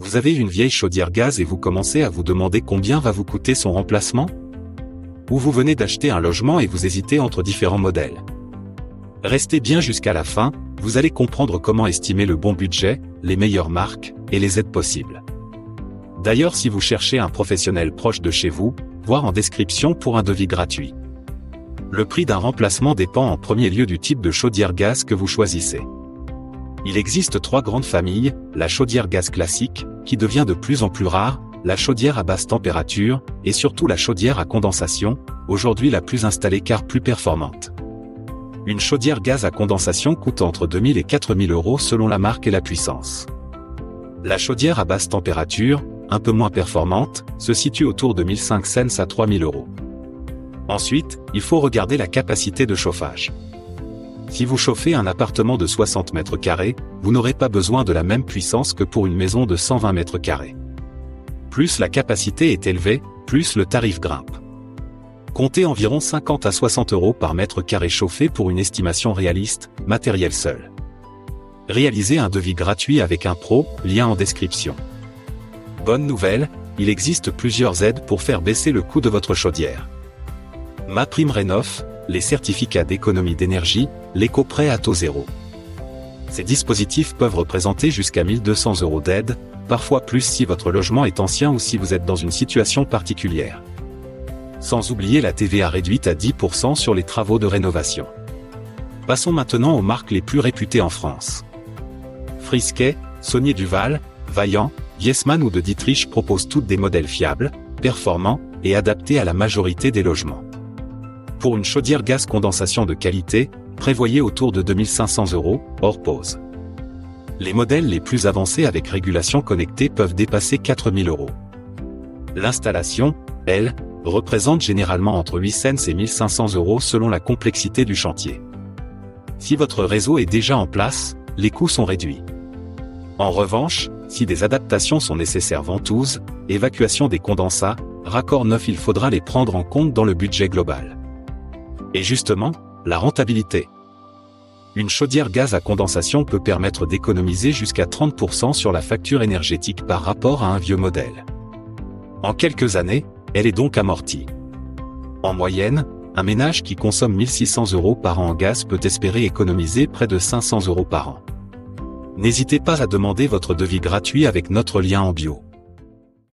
Vous avez une vieille chaudière gaz et vous commencez à vous demander combien va vous coûter son remplacement? Ou vous venez d'acheter un logement et vous hésitez entre différents modèles? Restez bien jusqu'à la fin, vous allez comprendre comment estimer le bon budget, les meilleures marques, et les aides possibles. D'ailleurs, si vous cherchez un professionnel proche de chez vous, voir en description pour un devis gratuit. Le prix d'un remplacement dépend en premier lieu du type de chaudière gaz que vous choisissez. Il existe 3 grandes familles, la chaudière gaz classique, qui devient de plus en plus rare, la chaudière à basse température, et surtout la chaudière à condensation, aujourd'hui la plus installée car plus performante. Une chaudière gaz à condensation coûte entre 2 000 et 4 000 euros selon la marque et la puissance. La chaudière à basse température, un peu moins performante, se situe autour de 1 500 à 3 000 euros. Ensuite, il faut regarder la capacité de chauffage. Si vous chauffez un appartement de 60 mètres carrés, vous n'aurez pas besoin de la même puissance que pour une maison de 120 mètres carrés. Plus la capacité est élevée, plus le tarif grimpe. Comptez environ 50 à 60 euros par mètre carré chauffé pour une estimation réaliste, matériel seul. Réalisez un devis gratuit avec un pro, lien en description. Bonne nouvelle, il existe plusieurs aides pour faire baisser le coût de votre chaudière. MaPrimeRénov', les certificats d'économie d'énergie, l'éco-prêt à taux zéro. Ces dispositifs peuvent représenter jusqu'à 1 200 euros d'aide, parfois plus si votre logement est ancien ou si vous êtes dans une situation particulière. Sans oublier la TVA réduite à 10% sur les travaux de rénovation. Passons maintenant aux marques les plus réputées en France. Friskay, Saunier Duval, Vaillant, Viessmann ou de Dietrich proposent toutes des modèles fiables, performants et adaptés à la majorité des logements. Pour une chaudière gaz condensation de qualité, prévoyez autour de 2 500 euros, hors pause. Les modèles les plus avancés avec régulation connectée peuvent dépasser 4 000 euros. L'installation, elle, représente généralement entre 800 et 1 500 euros selon la complexité du chantier. Si votre réseau est déjà en place, les coûts sont réduits. En revanche, si des adaptations sont nécessaires, ventouse, évacuation des condensats, raccords neufs, il faudra les prendre en compte dans le budget global. Et justement, la rentabilité. Une chaudière gaz à condensation peut permettre d'économiser jusqu'à 30% sur la facture énergétique par rapport à un vieux modèle. En quelques années, elle est donc amortie. En moyenne, un ménage qui consomme 1 600 euros par an en gaz peut espérer économiser près de 500 euros par an. N'hésitez pas à demander votre devis gratuit avec notre lien en bio.